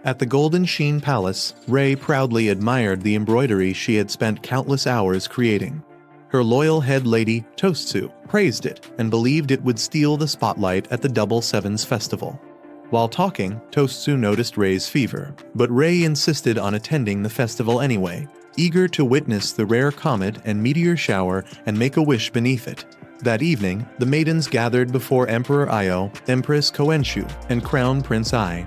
At the Golden Sheen Palace, Rei proudly admired the embroidery she had spent countless hours creating. Her loyal head lady, Toastsu, praised it and believed it would steal the spotlight at the Double Sevens festival. While talking, Toastsu noticed Rei's fever, but Rei insisted on attending the festival anyway, eager to witness the rare comet and meteor shower and make a wish beneath it. That evening, the maidens gathered before Emperor Io, Empress Koenshu, and Crown Prince Ai.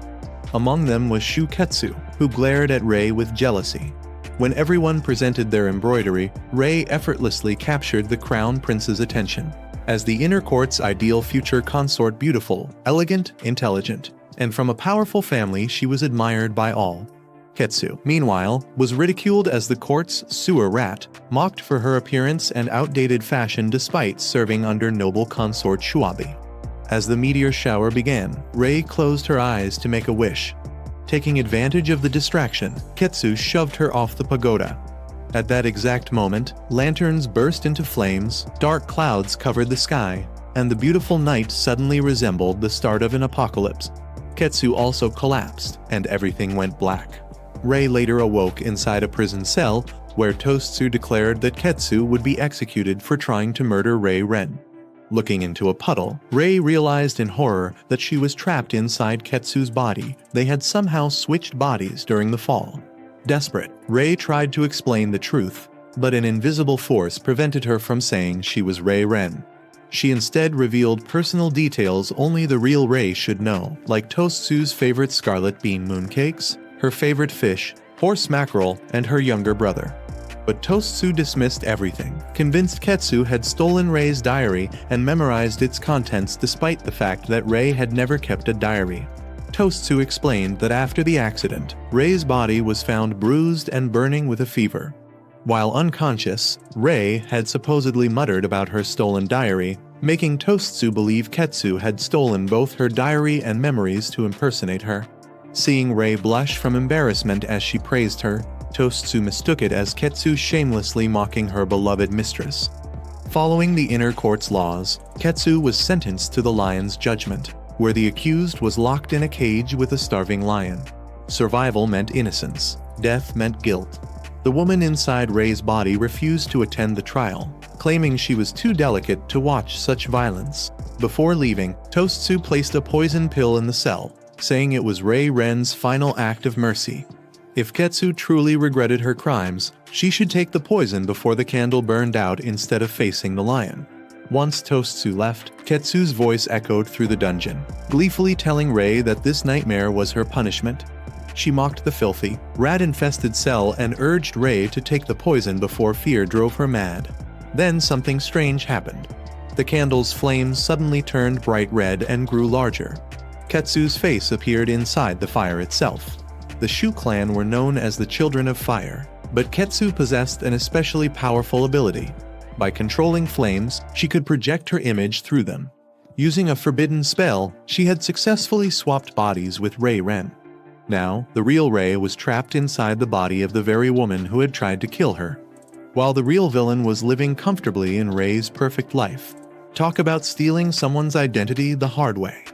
Among them was Shuketsu, who glared at Rei with jealousy. When everyone presented their embroidery, Rei effortlessly captured the Crown Prince's attention. As the inner court's ideal future consort, beautiful, elegant, intelligent, and from a powerful family, she was admired by all. Ketsu, meanwhile, was ridiculed as the court's sewer rat, mocked for her appearance and outdated fashion despite serving under noble consort Shuabi. As the meteor shower began, Rei closed her eyes to make a wish. Taking advantage of the distraction, Ketsu shoved her off the pagoda. At that exact moment, lanterns burst into flames, dark clouds covered the sky, and the beautiful night suddenly resembled the start of an apocalypse. Ketsu also collapsed, and everything went black. Rei later awoke inside a prison cell, where Toastsu declared that Ketsu would be executed for trying to murder Reirin. Looking into a puddle, Rei realized in horror that she was trapped inside Ketsu's body. They had somehow switched bodies during the fall. Desperate, Rei tried to explain the truth, but an invisible force prevented her from saying she was Reirin. She instead revealed personal details only the real Rei should know, like Toastsu's favorite scarlet bean mooncakes, her favorite fish, horse mackerel, and her younger brother. But Toastsu dismissed everything, convinced Ketsu had stolen Rei's diary and memorized its contents despite the fact that Rei had never kept a diary. Toastsu explained that after the accident, Rei's body was found bruised and burning with a fever. While unconscious, Rei had supposedly muttered about her stolen diary, making Toastsu believe Ketsu had stolen both her diary and memories to impersonate her. Seeing Rei blush from embarrassment as she praised her, Toastsu mistook it as Ketsu shamelessly mocking her beloved mistress. Following the inner court's laws, Ketsu was sentenced to the lion's judgment, where the accused was locked in a cage with a starving lion. Survival meant innocence, death meant guilt. The woman inside Rei's body refused to attend the trial, claiming she was too delicate to watch such violence. Before leaving, Toastsu placed a poison pill in the cell, saying it was Reirin's final act of mercy. If Ketsu truly regretted her crimes, she should take the poison before the candle burned out instead of facing the lion. Once Toastsu left, Ketsu's voice echoed through the dungeon, gleefully telling Rei that this nightmare was her punishment. She mocked the filthy, rat-infested cell and urged Rei to take the poison before fear drove her mad. Then something strange happened. The candle's flames suddenly turned bright red and grew larger. Ketsu's face appeared inside the fire itself. The Shu clan were known as the Children of Fire, but Ketsu possessed an especially powerful ability. By controlling flames, she could project her image through them. Using a forbidden spell, she had successfully swapped bodies with Reirin. Now, the real Rei was trapped inside the body of the very woman who had tried to kill her, while the real villain was living comfortably in Rei's perfect life. Talk about stealing someone's identity the hard way.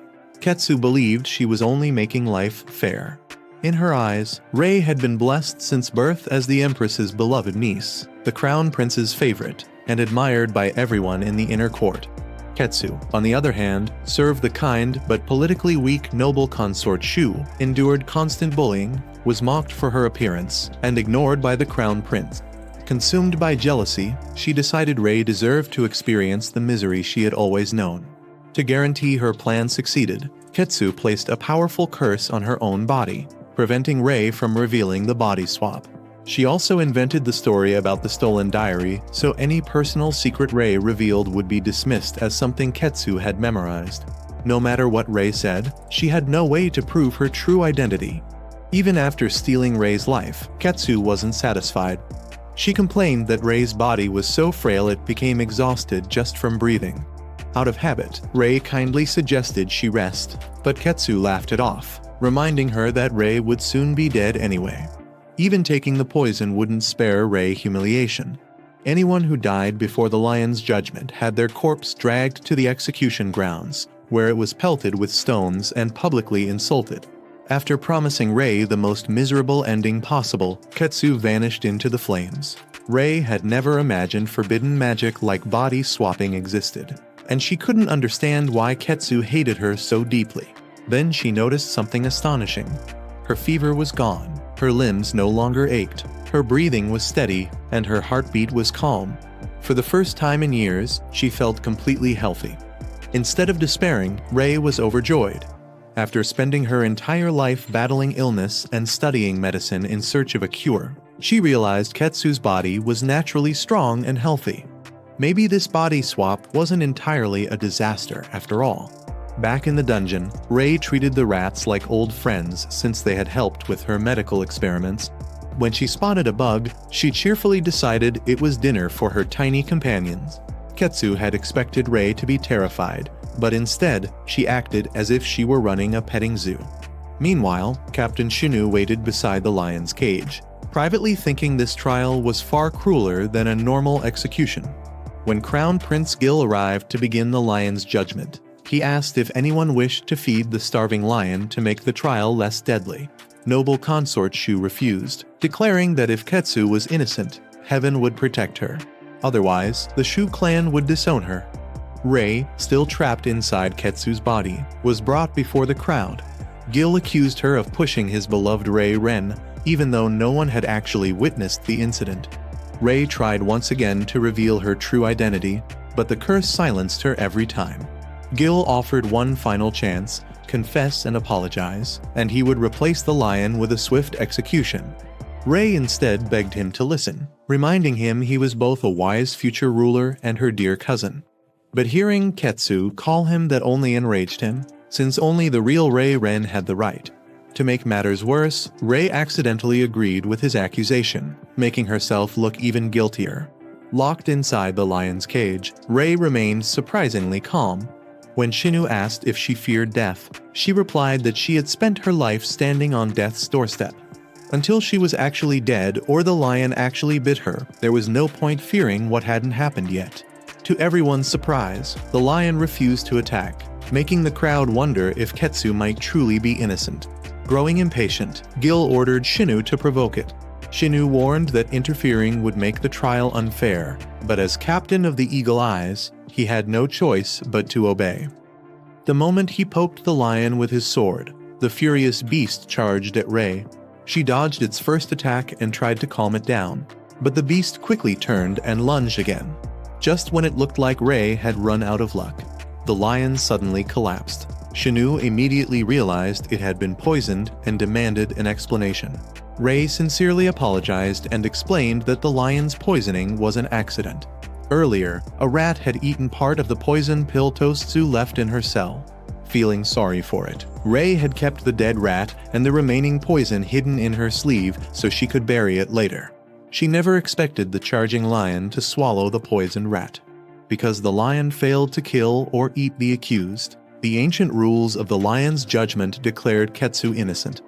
Ketsu believed she was only making life fair. In her eyes, Rei had been blessed since birth as the Empress's beloved niece, the Crown Prince's favorite, and admired by everyone in the inner court. Ketsu, on the other hand, served the kind but politically weak noble consort Shu, endured constant bullying, was mocked for her appearance, and ignored by the Crown Prince. Consumed by jealousy, she decided Rei deserved to experience the misery she had always known. To guarantee her plan succeeded, Ketsu placed a powerful curse on her own body, preventing Rei from revealing the body swap. She also invented the story about the stolen diary, so any personal secret Rei revealed would be dismissed as something Ketsu had memorized. No matter what Rei said, she had no way to prove her true identity. Even after stealing Rei's life, Ketsu wasn't satisfied. She complained that Rei's body was so frail it became exhausted just from breathing. Out of habit, Rei kindly suggested she rest, but Ketsu laughed it off, reminding her that Rei would soon be dead anyway. Even taking the poison wouldn't spare Rei humiliation. Anyone who died before the lion's judgment had their corpse dragged to the execution grounds, where it was pelted with stones and publicly insulted. After promising Rei the most miserable ending possible, Keigetsu vanished into the flames. Rei had never imagined forbidden magic like body swapping existed, and she couldn't understand why Keigetsu hated her so deeply. Then she noticed something astonishing. Her fever was gone, her limbs no longer ached, her breathing was steady, and her heartbeat was calm. For the first time in years, she felt completely healthy. Instead of despairing, Rei was overjoyed. After spending her entire life battling illness and studying medicine in search of a cure, she realized Keigetsu's body was naturally strong and healthy. Maybe this body swap wasn't entirely a disaster after all. Back in the dungeon, Rei treated the rats like old friends since they had helped with her medical experiments. When she spotted a bug, she cheerfully decided it was dinner for her tiny companions. Keigetsu had expected Rei to be terrified, but instead, she acted as if she were running a petting zoo. Meanwhile, Captain Shinu waited beside the lion's cage, privately thinking this trial was far crueler than a normal execution. When Crown Prince Gil arrived to begin the lion's judgment, he asked if anyone wished to feed the starving lion to make the trial less deadly. Noble consort Shu refused, declaring that if Keigetsu was innocent, heaven would protect her. Otherwise, the Shu clan would disown her. Rei, still trapped inside Keigetsu's body, was brought before the crowd. Gil accused her of pushing his beloved Reirin, even though no one had actually witnessed the incident. Rei tried once again to reveal her true identity, but the curse silenced her every time. Gil offered one final chance, confess and apologize, and he would replace the lion with a swift execution. Rei instead begged him to listen, reminding him he was both a wise future ruler and her dear cousin. But hearing Keigetsu call him that only enraged him, since only the real Reirin had the right. To make matters worse, Rei accidentally agreed with his accusation, making herself look even guiltier. Locked inside the lion's cage, Rei remained surprisingly calm. When Shinu asked if she feared death, she replied that she had spent her life standing on death's doorstep. Until she was actually dead or the lion actually bit her, there was no point fearing what hadn't happened yet. To everyone's surprise, the lion refused to attack, making the crowd wonder if Keigetsu might truly be innocent. Growing impatient, Gil ordered Shinu to provoke it. Shinu warned that interfering would make the trial unfair, but as captain of the Eagle Eyes, he had no choice but to obey. The moment he poked the lion with his sword, the furious beast charged at Rei. She dodged its first attack and tried to calm it down, but the beast quickly turned and lunged again. Just when it looked like Rei had run out of luck, the lion suddenly collapsed. Shinu immediately realized it had been poisoned and demanded an explanation. Rei sincerely apologized and explained that the lion's poisoning was an accident. Earlier, a rat had eaten part of the poison pill Tosetsu left in her cell. Feeling sorry for it, Rei had kept the dead rat and the remaining poison hidden in her sleeve so she could bury it later. She never expected the charging lion to swallow the poisoned rat. Because the lion failed to kill or eat the accused, the ancient rules of the lion's judgment declared Keigetsu innocent.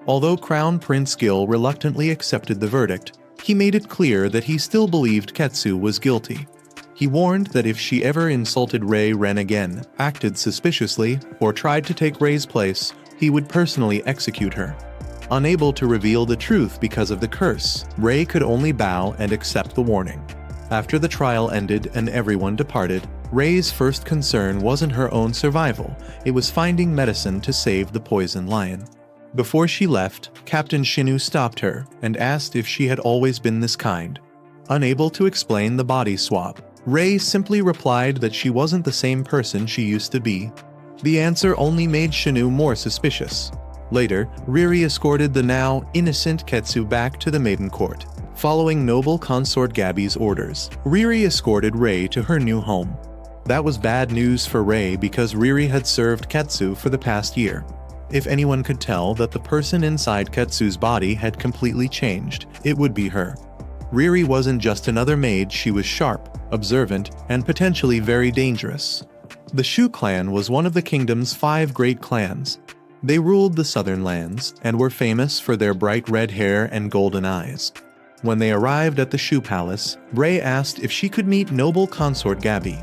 Although Crown Prince Gil reluctantly accepted the verdict, he made it clear that he still believed Keigetsu was guilty. He warned that if she ever insulted Reirin again, acted suspiciously, or tried to take Rei's place, he would personally execute her. Unable to reveal the truth because of the curse, Rei could only bow and accept the warning. After the trial ended and everyone departed, Rei's first concern wasn't her own survival, it was finding medicine to save the poisoned lion. Before she left, Captain Shinu stopped her and asked if she had always been this kind. Unable to explain the body swap, Rei simply replied that she wasn't the same person she used to be. The answer only made Shinu more suspicious. Later, Riri escorted the now innocent Keigetsu back to the Maiden Court. Following noble consort Gabby's orders, Riri escorted Rei to her new home. That was bad news for Rei because Riri had served Keigetsu for the past year. If anyone could tell that the person inside Keigetsu's body had completely changed, it would be her. Riri wasn't just another maid, she was sharp, observant, and potentially very dangerous. The Shu clan was one of the kingdom's 5 great clans. They ruled the southern lands and were famous for their bright red hair and golden eyes. When they arrived at the Shu palace, Rei asked if she could meet noble consort Gabby.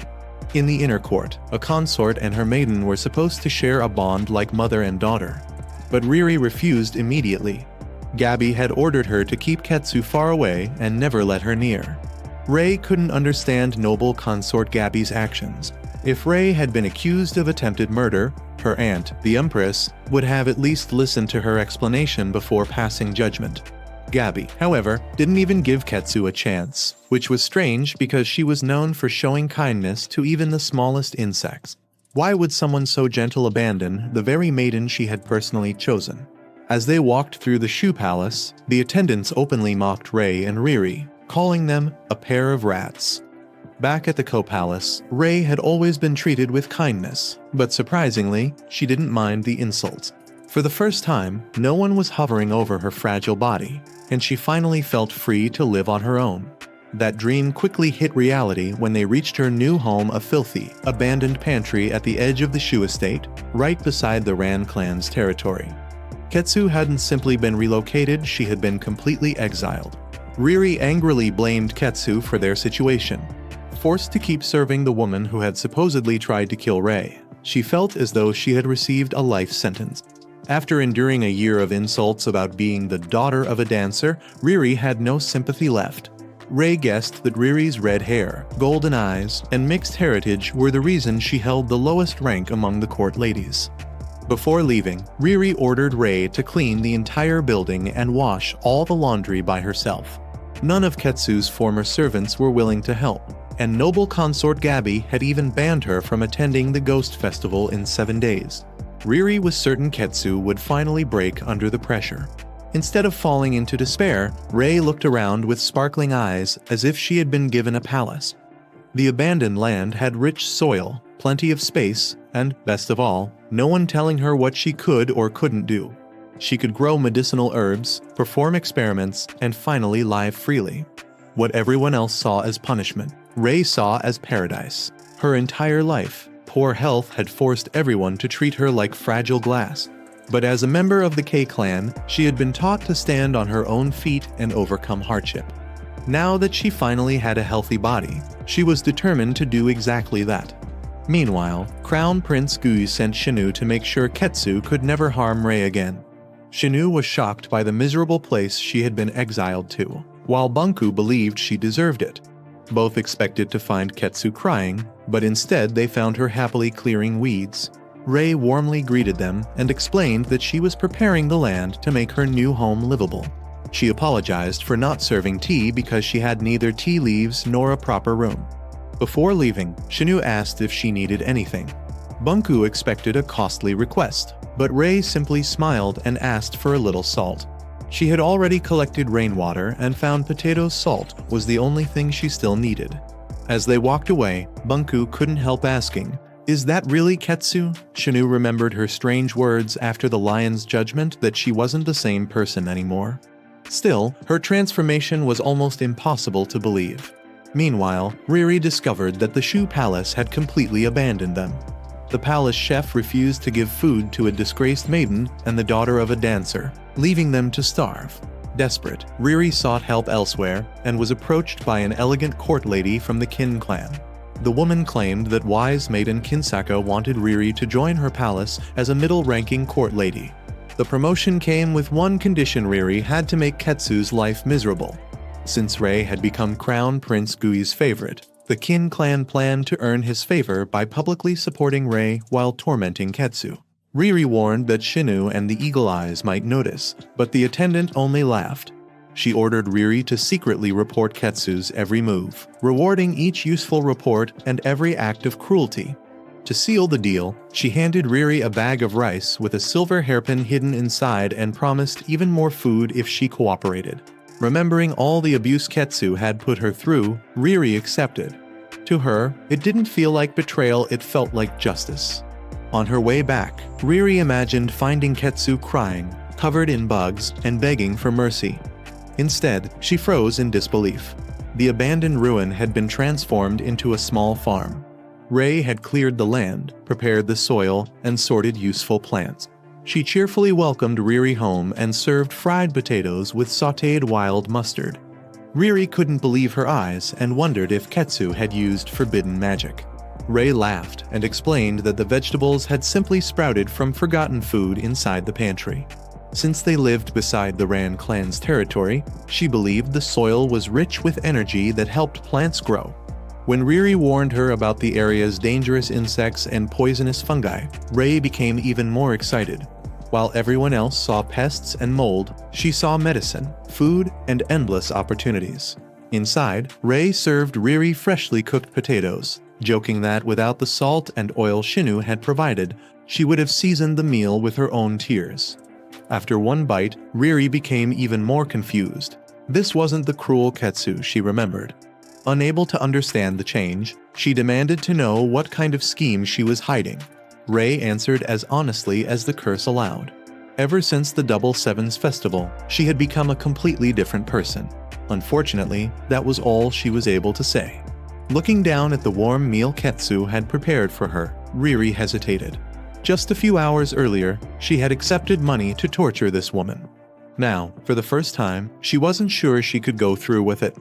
In the inner court, a consort and her maiden were supposed to share a bond like mother and daughter. but Riri refused immediately. Gabi had ordered her to keep Keigetsu far away and never let her near. Rei couldn't understand noble consort Gabi's actions. If Rei had been accused of attempted murder, her aunt, the empress, would have at least listened to her explanation before passing judgment. Gabi, however, didn't even give Keigetsu a chance, which was strange because she was known for showing kindness to even the smallest insects. Why would someone so gentle abandon the very maiden she had personally chosen? As they walked through the Shu Palace, the attendants openly mocked Rei and Riri, calling them a pair of rats. Back at the Kou Palace, Rei had always been treated with kindness, but surprisingly, she didn't mind the insults. For the first time, no one was hovering over her fragile body, and she finally felt free to live on her own. That dream quickly hit reality when they reached her new home, a filthy, abandoned pantry at the edge of the Shu estate, right beside the Ran clan's territory. Keigetsu hadn't simply been relocated, she had been completely exiled. Riri angrily blamed Keigetsu for their situation. Forced to keep serving the woman who had supposedly tried to kill Rei, she felt as though she had received a life sentence. After enduring a year of insults about being the daughter of a dancer, Riri had no sympathy left. Rei guessed that Riri's red hair, golden eyes, and mixed heritage were the reason she held the lowest rank among the court ladies. Before leaving, Riri ordered Rei to clean the entire building and wash all the laundry by herself. None of Keigetsu's former servants were willing to help, and noble consort Gabi had even banned her from attending the Ghost Festival in 7 days. Riri was certain Keigetsu would finally break under the pressure. Instead of falling into despair, Rei looked around with sparkling eyes as if she had been given a palace. The abandoned land had rich soil, plenty of space, and, best of all, no one telling her what she could or couldn't do. She could grow medicinal herbs, perform experiments, and finally live freely. What everyone else saw as punishment, Rei saw as paradise. Her entire life, poor health had forced everyone to treat her like fragile glass. But as a member of the Kei clan, she had been taught to stand on her own feet and overcome hardship. Now that she finally had a healthy body, she was determined to do exactly that. Meanwhile, Crown Prince Gui sent Shinu to make sure Keigetsu could never harm Rei again. Shinu was shocked by the miserable place she had been exiled to, while Bunku believed she deserved it. Both expected to find Keigetsu crying, but instead they found her happily clearing weeds. Rei warmly greeted them and explained that she was preparing the land to make her new home livable. She apologized for not serving tea because she had neither tea leaves nor a proper room. Before leaving, Shinu asked if she needed anything. Bunku expected a costly request, but Rei simply smiled and asked for a little salt. She had already collected rainwater and found potato salt was the only thing she still needed. As they walked away, Bunku couldn't help asking, "Is that really Keigetsu?" Shinu remembered her strange words after the lion's judgment that she wasn't the same person anymore. Still, her transformation was almost impossible to believe. Meanwhile, Riri discovered that the Shu Palace had completely abandoned them. The palace chef refused to give food to a disgraced maiden and the daughter of a dancer, leaving them to starve. Desperate, Riri sought help elsewhere and was approached by an elegant court lady from the Qin clan. The woman claimed that wise maiden Kinsaka wanted Riri to join her palace as a middle-ranking court lady. The promotion came with one condition: Riri had to make Keigetsu's life miserable. Since Rei had become Crown Prince Gui's favorite, the Qin clan planned to earn his favor by publicly supporting Rei while tormenting Keigetsu. Riri warned that Shinu and the Eagle Eyes might notice, but the attendant only laughed. She ordered Riri to secretly report Keigetsu's every move, rewarding each useful report and every act of cruelty. To seal the deal, she handed Riri a bag of rice with a silver hairpin hidden inside and promised even more food if she cooperated. Remembering all the abuse Keigetsu had put her through, Riri accepted. To her, it didn't feel like betrayal, it felt like justice. On her way back, Riri imagined finding Keigetsu crying, covered in bugs, and begging for mercy. Instead, she froze in disbelief. The abandoned ruin had been transformed into a small farm. Rei had cleared the land, prepared the soil, and sorted useful plants. She cheerfully welcomed Riri home and served fried potatoes with sautéed wild mustard. Riri couldn't believe her eyes and wondered if Keigetsu had used forbidden magic. Rei laughed and explained that the vegetables had simply sprouted from forgotten food inside the pantry. Since they lived beside the Ran clan's territory, she believed the soil was rich with energy that helped plants grow. When Reirin warned her about the area's dangerous insects and poisonous fungi, Rei became even more excited. While everyone else saw pests and mold, she saw medicine, food, and endless opportunities. Inside, Rei served Reirin freshly cooked potatoes, joking that without the salt and oil Shinu had provided, she would have seasoned the meal with her own tears. After one bite, Reirin became even more confused. This wasn't the cruel Ketsu she remembered. Unable to understand the change, she demanded to know what kind of scheme she was hiding. Rei answered as honestly as the curse allowed. Ever since the Double Sevens festival, she had become a completely different person. Unfortunately, that was all she was able to say. Looking down at the warm meal Ketsu had prepared for her, Reirin hesitated. Just a few hours earlier, she had accepted money to torture this woman. Now, for the first time, she wasn't sure she could go through with it.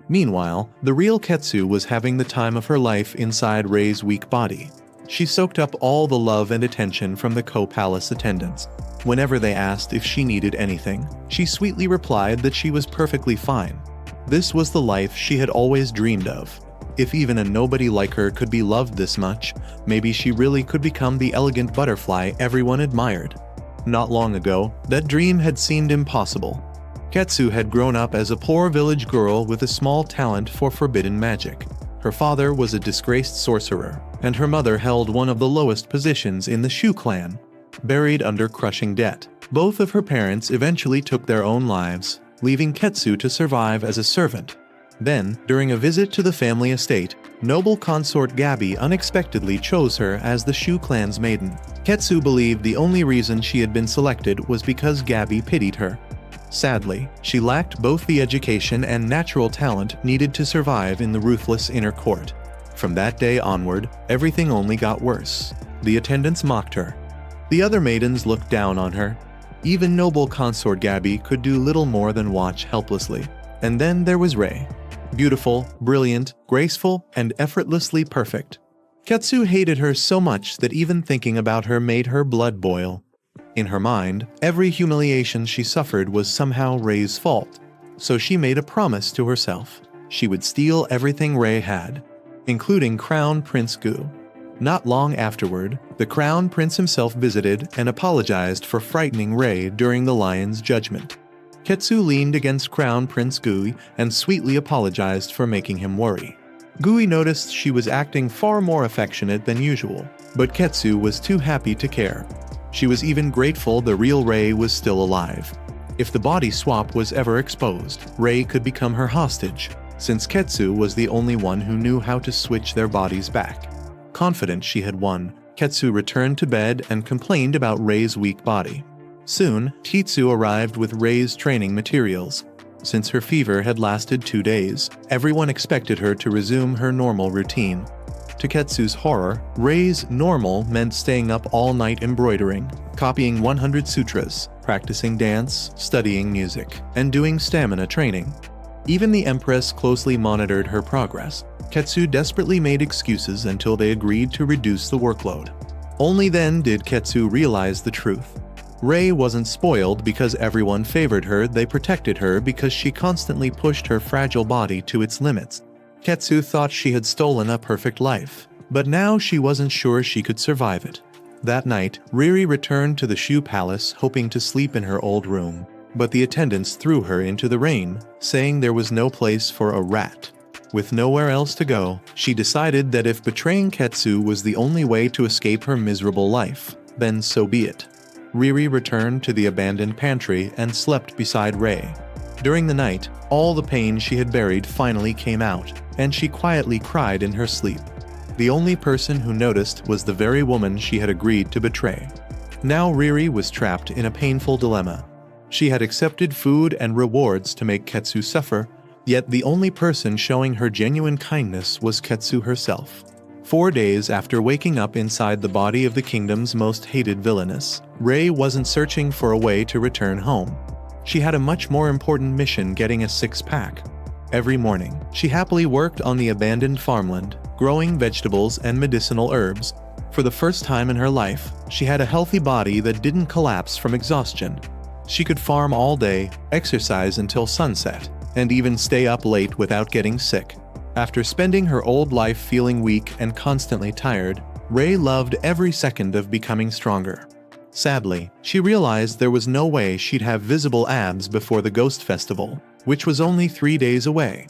Meanwhile, the real Ketsu was having the time of her life inside Rei's weak body. She soaked up all the love and attention from the Kou Palace attendants. Whenever they asked if she needed anything, she sweetly replied that she was perfectly fine. This was the life she had always dreamed of. If even a nobody like her could be loved this much, maybe she really could become the elegant butterfly everyone admired. Not long ago, that dream had seemed impossible. Ketsu had grown up as a poor village girl with a small talent for forbidden magic. Her father was a disgraced sorcerer, and her mother held one of the lowest positions in the Shu clan. Buried under crushing debt, both of her parents eventually took their own lives, leaving Ketsu to survive as a servant. Then, during a visit to the family estate, noble consort Gabi unexpectedly chose her as the Shu clan's maiden. Ketsu believed the only reason she had been selected was because Gabi pitied her. Sadly, she lacked both the education and natural talent needed to survive in the ruthless inner court. From that day onward, everything only got worse. The attendants mocked her. The other maidens looked down on her. Even noble consort Gabi could do little more than watch helplessly. And then there was Rei. Beautiful, brilliant, graceful, and effortlessly perfect. Ketsu hated her so much that even thinking about her made her blood boil. In her mind, every humiliation she suffered was somehow Rei's fault, so she made a promise to herself. She would steal everything Rei had, including Crown Prince Kou. Not long afterward, the Crown Prince himself visited and apologized for frightening Rei during the lion's judgment. Ketsu leaned against Crown Prince Gui and sweetly apologized for making him worry. Gui noticed she was acting far more affectionate than usual, but Ketsu was too happy to care. She was even grateful the real Rei was still alive. If the body swap was ever exposed, Rei could become her hostage, since Ketsu was the only one who knew how to switch their bodies back. Confident she had won, Ketsu returned to bed and complained about Rei's weak body. Soon, Titsu arrived with Rei's training materials. Since her fever had lasted 2 days, everyone expected her to resume her normal routine. To Ketsu's horror, Rei's normal meant staying up all night embroidering, copying 100 sutras, practicing dance, studying music, and doing stamina training. Even the empress closely monitored her progress. Ketsu desperately made excuses until they agreed to reduce the workload. Only then did Ketsu realize the truth. Rei wasn't spoiled because everyone favored her, they protected her because she constantly pushed her fragile body to its limits. Ketsu thought she had stolen a perfect life, but now she wasn't sure she could survive it. That night, Reirin returned to the Shu Palace hoping to sleep in her old room, but the attendants threw her into the rain, saying there was no place for a rat. With nowhere else to go, she decided that if betraying Ketsu was the only way to escape her miserable life, then so be it. Reirin returned to the abandoned pantry and slept beside Rei. During the night, all the pain she had buried finally came out, and she quietly cried in her sleep. The only person who noticed was the very woman she had agreed to betray. Now Reirin was trapped in a painful dilemma. She had accepted food and rewards to make Ketsu suffer, yet the only person showing her genuine kindness was Ketsu herself. 4 days after waking up inside the body of the kingdom's most hated villainess, Rei wasn't searching for a way to return home. She had a much more important mission, getting a 6-pack. Every morning, she happily worked on the abandoned farmland, growing vegetables and medicinal herbs. For the first time in her life, she had a healthy body that didn't collapse from exhaustion. She could farm all day, exercise until sunset, and even stay up late without getting sick. After spending her old life feeling weak and constantly tired, Rei loved every second of becoming stronger. Sadly, she realized there was no way she'd have visible abs before the Ghost Festival, which was only 3 days away.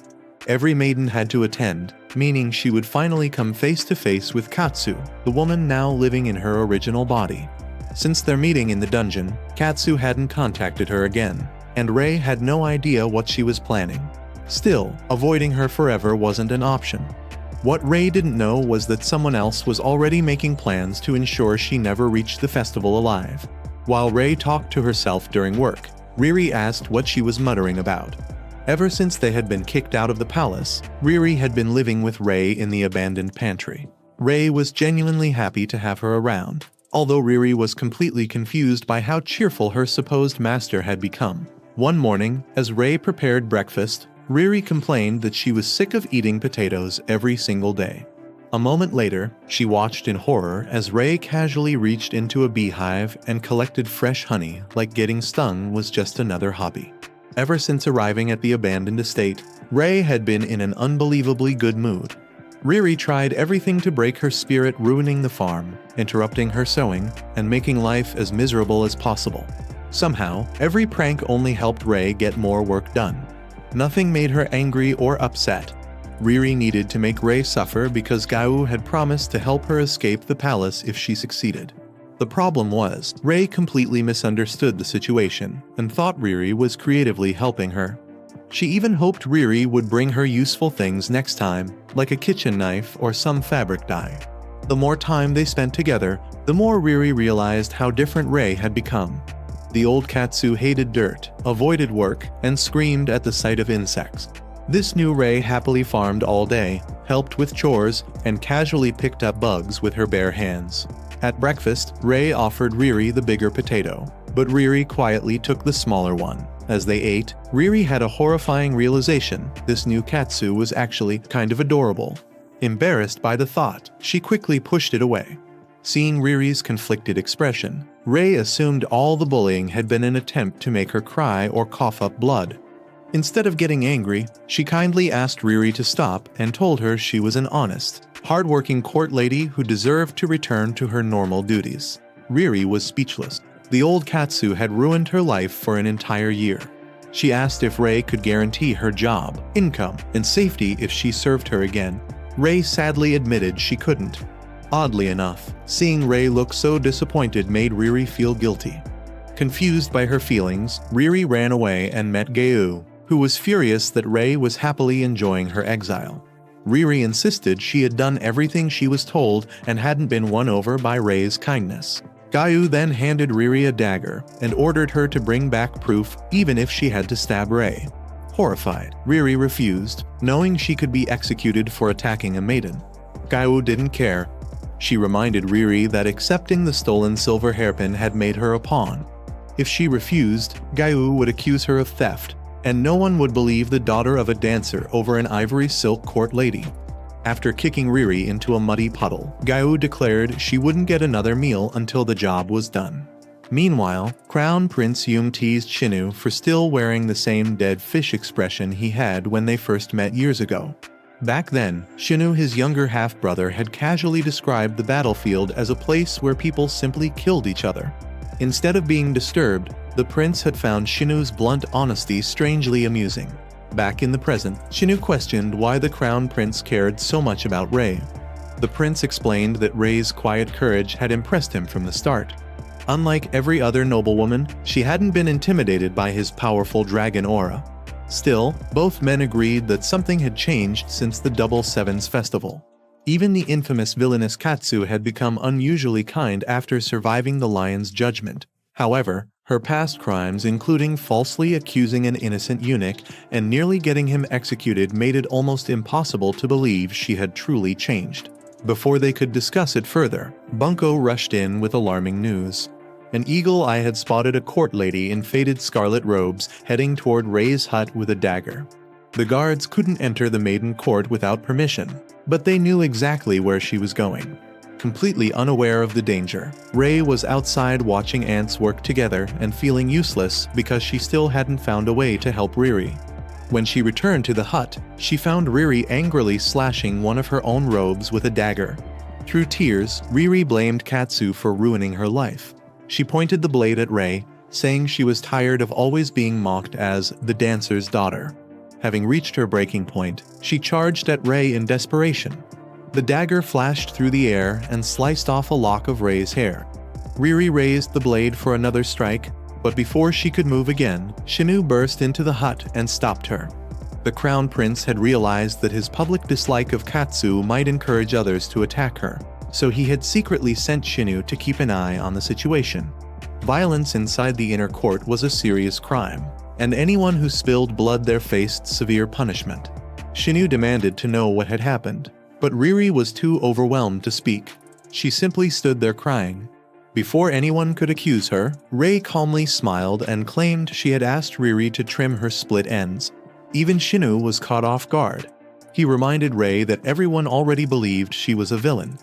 Every maiden had to attend, meaning she would finally come face to face with Katsu, the woman now living in her original body. Since their meeting in the dungeon, Katsu hadn't contacted her again, and Rei had no idea what she was planning. Still, avoiding her forever wasn't an option. What Rei didn't know was that someone else was already making plans to ensure she never reached the festival alive. While Rei talked to herself during work, Riri asked what she was muttering about. Ever since they had been kicked out of the palace, Riri had been living with Rei in the abandoned pantry. Rei was genuinely happy to have her around, although Riri was completely confused by how cheerful her supposed master had become. One morning, as Rei prepared breakfast, Riri complained that she was sick of eating potatoes every single day. A moment later, she watched in horror as Rei casually reached into a beehive and collected fresh honey like getting stung was just another hobby. Ever since arriving at the abandoned estate, Rei had been in an unbelievably good mood. Riri tried everything to break her spirit, ruining the farm, interrupting her sewing, and making life as miserable as possible. Somehow, every prank only helped Rei get more work done. Nothing made her angry or upset. Riri needed to make Rei suffer because Gao had promised to help her escape the palace if she succeeded. The problem was, Rei completely misunderstood the situation and thought Riri was creatively helping her. She even hoped Riri would bring her useful things next time, like a kitchen knife or some fabric dye. The more time they spent together, the more Riri realized how different Rei had become. The old Katsu hated dirt, avoided work, and screamed at the sight of insects. This new Rei happily farmed all day, helped with chores, and casually picked up bugs with her bare hands. At breakfast, Rei offered Riri the bigger potato, but Riri quietly took the smaller one. As they ate, Riri had a horrifying realization: this new Katsu was actually kind of adorable. Embarrassed by the thought, she quickly pushed it away. Seeing Riri's conflicted expression, Rei assumed all the bullying had been an attempt to make her cry or cough up blood. Instead of getting angry, she kindly asked Riri to stop and told her she was an honest, hard-working court lady who deserved to return to her normal duties. Riri was speechless. The old Katsu had ruined her life for an entire year. She asked if Rei could guarantee her job, income, and safety if she served her again. Rei sadly admitted she couldn't. Oddly enough, seeing Rei look so disappointed made Riri feel guilty. Confused by her feelings, Riri ran away and met Gao, who was furious that Rei was happily enjoying her exile. Riri insisted she had done everything she was told and hadn't been won over by Rei's kindness. Gao then handed Riri a dagger and ordered her to bring back proof even if she had to stab Rei. Horrified, Riri refused, knowing she could be executed for attacking a maiden. Gao didn't care. She reminded Riri that accepting the stolen silver hairpin had made her a pawn. If she refused, Gao would accuse her of theft, and no one would believe the daughter of a dancer over an ivory silk court lady. After kicking Riri into a muddy puddle, Gao declared she wouldn't get another meal until the job was done. Meanwhile, Crown Prince Yum teased Shinu for still wearing the same dead fish expression he had when they first met years ago. Back then, Shinu, his younger half-brother, had casually described the battlefield as a place where people simply killed each other. Instead of being disturbed, the prince had found Shinu's blunt honesty strangely amusing. Back in the present, Shinu questioned why the crown prince cared so much about Rei. The prince explained that Rei's quiet courage had impressed him from the start. Unlike every other noblewoman, she hadn't been intimidated by his powerful dragon aura. Still, both men agreed that something had changed since the Double Sevens festival. Even the infamous Villainess Katsu had become unusually kind after surviving the lion's judgment. However, her past crimes, including falsely accusing an innocent eunuch and nearly getting him executed, made it almost impossible to believe she had truly changed. Before they could discuss it further, Bunko rushed in with alarming news. An eagle eye had spotted a court lady in faded scarlet robes heading toward Rei's hut with a dagger. The guards couldn't enter the Maiden Court without permission, but they knew exactly where she was going. Completely unaware of the danger, Rei was outside watching ants work together and feeling useless because she still hadn't found a way to help Riri. When she returned to the hut, she found Riri angrily slashing one of her own robes with a dagger. Through tears, Riri blamed Katsu for ruining her life. She pointed the blade at Rei, saying she was tired of always being mocked as the dancer's daughter. Having reached her breaking point, she charged at Rei in desperation. The dagger flashed through the air and sliced off a lock of Rei's hair. Riri raised the blade for another strike, but before she could move again, Shinu burst into the hut and stopped her. The crown prince had realized that his public dislike of Katsu might encourage others to attack her, so he had secretly sent Shinu to keep an eye on the situation. Violence inside the inner court was a serious crime, and anyone who spilled blood there faced severe punishment. Shinu demanded to know what had happened, but Riri was too overwhelmed to speak. She simply stood there crying. Before anyone could accuse her, Rei calmly smiled and claimed she had asked Riri to trim her split ends. Even Shinu was caught off guard. He reminded Rei that everyone already believed she was a villain.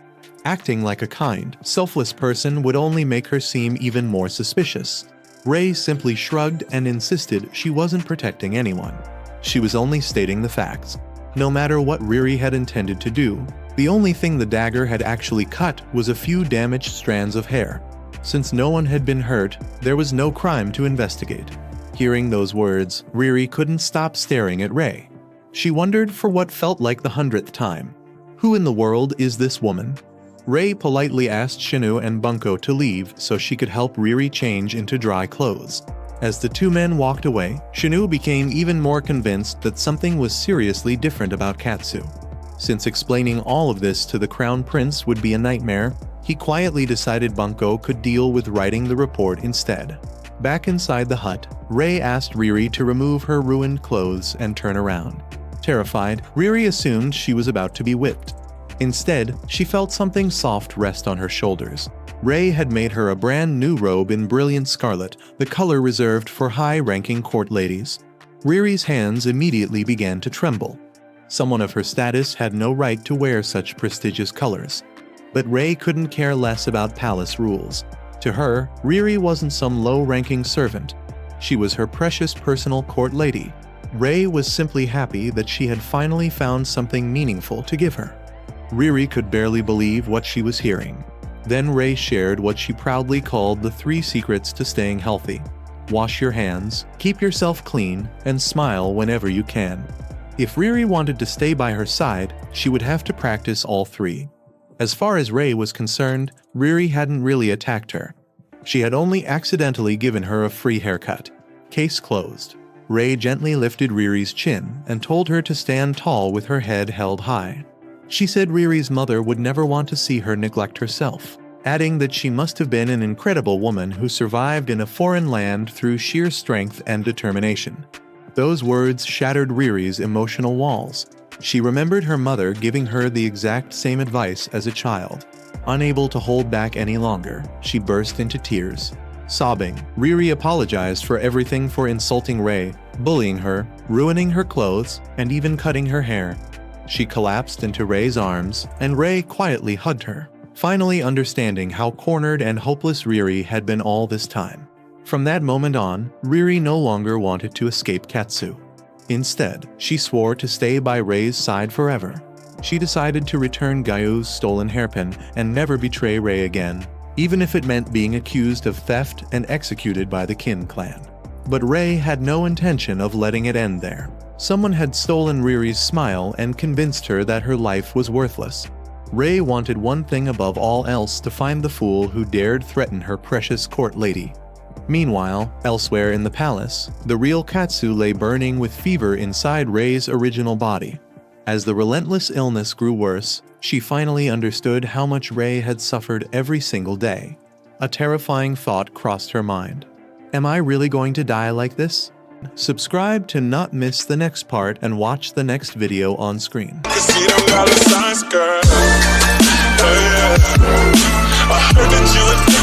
Acting like a kind, selfless person would only make her seem even more suspicious. Rei simply shrugged and insisted she wasn't protecting anyone. She was only stating the facts. No matter what Riri had intended to do, the only thing the dagger had actually cut was a few damaged strands of hair. Since no one had been hurt, there was no crime to investigate. Hearing those words, Riri couldn't stop staring at Rei. She wondered for what felt like the 100th time. Who in the world is this woman? Rei politely asked Shinu and Bunko to leave so she could help Riri change into dry clothes. As the two men walked away, Shinu became even more convinced that something was seriously different about Katsu. Since explaining all of this to the crown prince would be a nightmare, he quietly decided Bunko could deal with writing the report instead. Back inside the hut, Rei asked Riri to remove her ruined clothes and turn around. Terrified, Riri assumed she was about to be whipped. Instead, she felt something soft rest on her shoulders. Rei had made her a brand new robe in brilliant scarlet, the color reserved for high-ranking court ladies. Riri's hands immediately began to tremble. Someone of her status had no right to wear such prestigious colors. But Rei couldn't care less about palace rules. To her, Riri wasn't some low-ranking servant. She was her precious personal court lady. Rei was simply happy that she had finally found something meaningful to give her. Riri could barely believe what she was hearing. Then Rei shared what she proudly called the 3 secrets to staying healthy. Wash your hands, keep yourself clean, and smile whenever you can. If Riri wanted to stay by her side, she would have to practice all 3. As far as Rei was concerned, Riri hadn't really attacked her. She had only accidentally given her a free haircut. Case closed. Rei gently lifted Riri's chin and told her to stand tall with her head held high. She said Riri's mother would never want to see her neglect herself, adding that she must have been an incredible woman who survived in a foreign land through sheer strength and determination. Those words shattered Riri's emotional walls. She remembered her mother giving her the exact same advice as a child. Unable to hold back any longer, she burst into tears. Sobbing, Riri apologized for everything, for insulting Rei, bullying her, ruining her clothes, and even cutting her hair. She collapsed into Rei's arms, and Rei quietly hugged her, finally understanding how cornered and hopeless Riri had been all this time. From that moment on, Riri no longer wanted to escape Katsu. Instead, she swore to stay by Rei's side forever. She decided to return Gyu's stolen hairpin and never betray Rei again, even if it meant being accused of theft and executed by the Kin clan. But Rei had no intention of letting it end there. Someone had stolen Riri's smile and convinced her that her life was worthless. Rei wanted one thing above all else: to find the fool who dared threaten her precious court lady. Meanwhile, elsewhere in the palace, the real Katsu lay burning with fever inside Rei's original body. As the relentless illness grew worse, she finally understood how much Rei had suffered every single day. A terrifying thought crossed her mind. Am I really going to die like this? Subscribe to not miss the next part and watch the next video on screen. I heard that you